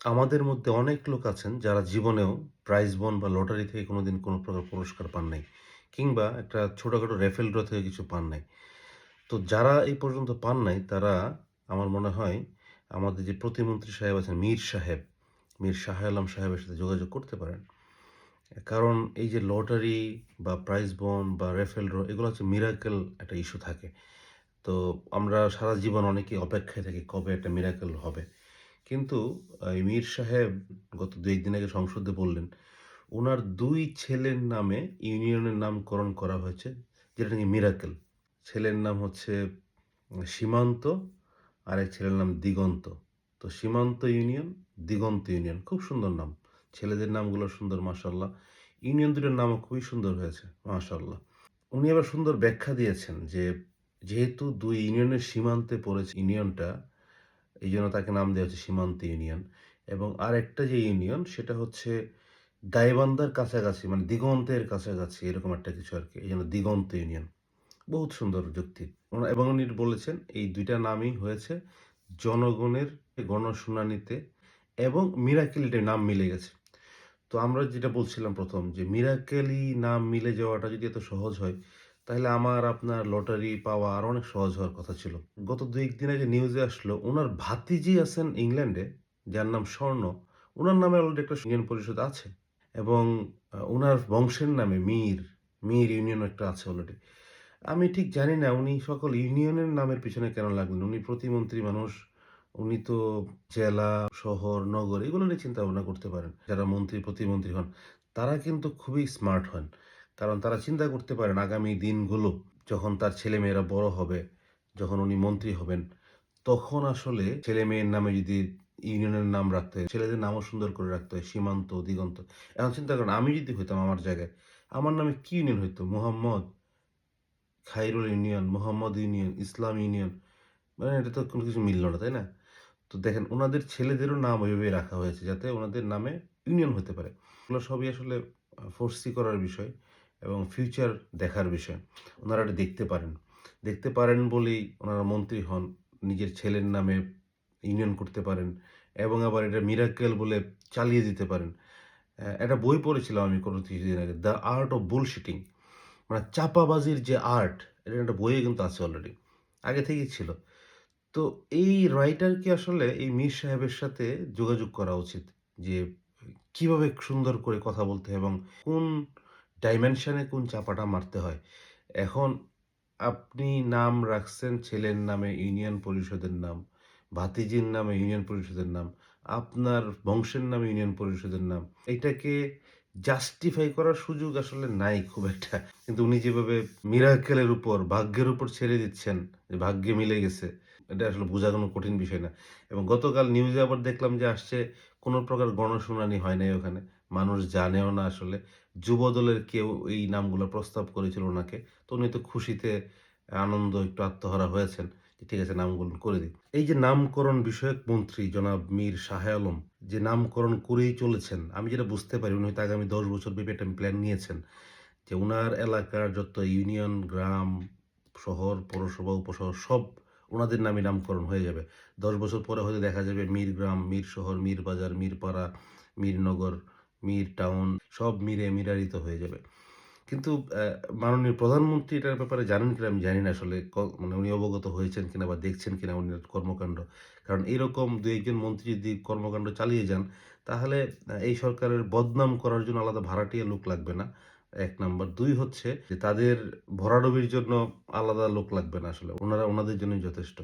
আমাদের মধ্যে অনেক লোক আছেন যারা জীবনেও প্রাইজ বন্ড বা লটারি থেকে কোনোদিন কোনো প্রকার পুরস্কার পান নাই। কিংবা একটা ছোটখাটো রেফেল ড্র থেকে কিছু পান নাই। তো যারা এই পর্যন্ত পান নাই তারা আমার মনে হয় আমাদের যে প্রতিমন্ত্রী সাহেব আছেন মীর শাহ আলম সাহেবের সাথে যোগাযোগ করতে পারেন। কারণ এই যে লটারি বা প্রাইজ বন্ড বা রেফেল ড্র এগুলো হচ্ছে মিরাকেল একটা ইস্যু থাকে। তো আমরা সারা জীবন অনেকেই অপেক্ষায় থাকি কবে একটা মিরাকেল হবে। কিন্তু এই মীর সাহেব গত ২-১ দিন আগে সংসদে বললেন, উনার ২ ছেলের নামে ইউনিয়নের নামকরণ করা হয়েছে, যেটা নাকি মিরাকেল। ছেলের নাম হচ্ছে সীমান্ত, আরেক ছেলের নাম দিগন্ত। তো সীমান্ত ইউনিয়ন, দিগন্ত ইউনিয়ন। খুব সুন্দর নাম। ছেলেদের নামগুলো সুন্দর মাশাআল্লাহ। ইউনিয়ন দুটোর নামও খুবই সুন্দর হয়েছে মাশাআল্লাহ। উনি আবার সুন্দর ব্যাখ্যা দিয়েছেন যে, যেহেতু ২ ইউনিয়নের সীমান্তে পড়েছে ইউনিয়নটা, এইজন্য তাকে নাম দেওয়া হচ্ছে সীমান্ত ইউনিয়ন। এবং আরেকটা যে ইউনিয়ন সেটা হচ্ছে গাইবান্ধার কাছাকাছি মানে দিগন্তের কাছাকাছি এরকম একটা কিছু আরকি। এইজন্য দিগন্ত ইউনিয়ন। বহুত সুন্দর যুক্তি। এবং উনি বলেছেন এই ২ টা নামই হয়েছে জনগণের গণশুনানিতে এবং মিরাকেলি নাম মিলে গেছে। তো আমরা যেটা বলছিলাম ১ম যে মিরাকেলি নাম মিলে যাওয়াটা যদি এত সহজ হয়, তাহলে আমার আপনার লটারি পাওয়া আরো অনেক সহজ হওয়ার কথা ছিল। গত ২-১ দিন আগে নিউজে আসলো উনার ভাতিজি আছেন ইংল্যান্ডে, যার নাম স্বর্ণ। উনার নামে অলরেডি একটা ইউনিয়ন পরিষদ আছে এবং উনার বংশের নামে মীর ইউনিয়ন একটা আছে অলরেডি। আমি ঠিক জানি না উনি সকল ইউনিয়নের নামের পিছনে কেন লাগলেন? উনি প্রতিমন্ত্রী মানুষ। উনি তো জেলা, শহর, নগর এগুলো নিয়ে চিন্তা ভাবনা করতে পারেন। যারা মন্ত্রী, প্রতিমন্ত্রী হন, তারা কিন্তু খুবই স্মার্ট হন। কারণ তারা চিন্তা করতে পারেন আগামী দিনগুলো যখন তার ছেলেমেয়েরা বড় হবে, যখন উনি মন্ত্রী হবেন, তখন আসলে ছেলেমেয়ের নামে যদি ইউনিয়নের নাম রাখতে হয়, ছেলেদের নামও সুন্দর করে রাখতে হয়, সীমান্ত, দিগন্ত। এখন চিন্তা করেন আমি যদি হইতাম আমার জায়গায়, আমার নামে কি ইউনিয়ন হইতো? মোহাম্মদ, খাইরুল ইউনিয়ন, মোহাম্মদ ইউনিয়ন, ইসলাম ইউনিয়ন। মানে এটা তো কোনো কিছু মিলল না, তাই না? তো দেখেন উনাদের ছেলেদেরও নাম ওইভাবেই রাখা হয়েছে যাতে উনাদের নামে ইউনিয়ন হতে পারে। এগুলো সবই আসলে ফোর্সি করার বিষয় এবং ফিউচার দেখার বিষয়। উনারা এটা দেখতে পারেন। দেখতে পারেন বলেই উনারা মন্ত্রী হন। নিজের ছেলের নামে ইউনিয়ন করতে পারেন এবং আবার এটা মিরাকেল বলে চালিয়ে দিতে পারেন। একটা বই পড়েছিলাম আমি কোনো কিছুদিন আগে, 'দ্য আর্ট অফ বুলশিটিং', মানে চাপাবাজির যে আর্ট, এটা একটা বইয়ে কিন্তু আছে অলরেডি। আগে থেকেই ছিল। তো এই রাইটারকে আসলে এই মীর সাহেবের সাথে যোগাযোগ করা উচিত। যে কিভাবে সুন্দর করে কথা বলতে হয় এবং কোন ডাইমেনশন এ কোন চাপাটা মারতে হয়। এখন আপনি নাম রাখছেন ছেলের নামে ইউনিয়ন পরিষদের নাম, ভাতিজির নামে ইউনিয়ন পরিষদের নাম, আপনার বংশের নামে ইউনিয়ন পরিষদের নাম। এটাকে জাস্টিফাই করার সুযোগ আসলে নাই খুব একটা। কিন্তু উনি যেভাবে মিরাকেল এর উপর, ভাগ্যের উপর ছেড়ে দিচ্ছেন যে ভাগ্যে মিলে গেছে। এটা আসলে বোঝা কোনো কঠিন বিষয় না। এবং গতকাল নিউজে আবার দেখলাম যে আসছে কোন প্রকার গণশুনানি হয় নাই ওখানে। মানুষ জানেও না আসলে। যুবদলের কেউ এই নামগুলো প্রস্তাব করেছিল উনাকে। তো উনি তো খুশিতে আনন্দ একটু আত্মহারা হয়েছেন। যে ঠিক আছে নামকরণ করে দিই। এই যে নামকরণ বিষয়ক মন্ত্রী জনাব মীর শাহ আলম যে নামকরণ করেই চলেছেন, আমি যেটা বুঝতে পারি উনি হয়তো আগামী ১০ বছর ব্যাপী একটা প্ল্যান নিয়েছেন। যে উনার এলাকার যত ইউনিয়ন, গ্রাম, শহর, পৌরসভা, উপশহর সব উনাদের নামে নামকরণ হয়ে যাবে। ১০ বছর পরে হয়তো দেখা যাবে মীর গ্রাম, মীর শহর, মীর বাজার, মীর পাড়া, মীর নগর, মীর টাউন সব মিরারিত হয়ে যাবে। কিন্তু মাননীয় প্রধানমন্ত্রী এটার ব্যাপারে জানেন কিনা আমি জানি না আসলে মানে উনি অবগত হয়েছেন কিনা বা দেখছেন কিনা উনার কর্মকাণ্ড। কারণ এরকম ২-১ জন মন্ত্রী যদি কর্মকাণ্ড চালিয়ে যান, তাহলে এই সরকারের বদনাম করার জন্য আলাদা ভাড়াটিয়া লোক লাগবে না। ১ নাম্বার। ২ হচ্ছে যে তাদের ভরাডুবির জন্য আলাদা লোক লাগবে না আসলে। উনারা উনাদের জন্যই যথেষ্ট।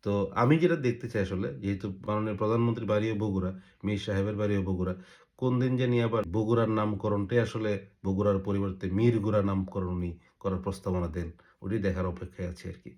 তো আমি যেটা দেখতে চাই আসলে যেহেতু মাননীয় প্রধানমন্ত্রীর বাড়িও বগুড়া, মীর সাহেবের বাড়িও বগুড়া। কোনদিন জানি আবার বগুড়ার নামকরণটাই আসলে বগুড়ার পরিবর্তে মিরগুড়া নামকরণ উনি করার প্রস্তাবনা দেন। ওটাই দেখার অপেক্ষায় আছি আরকি।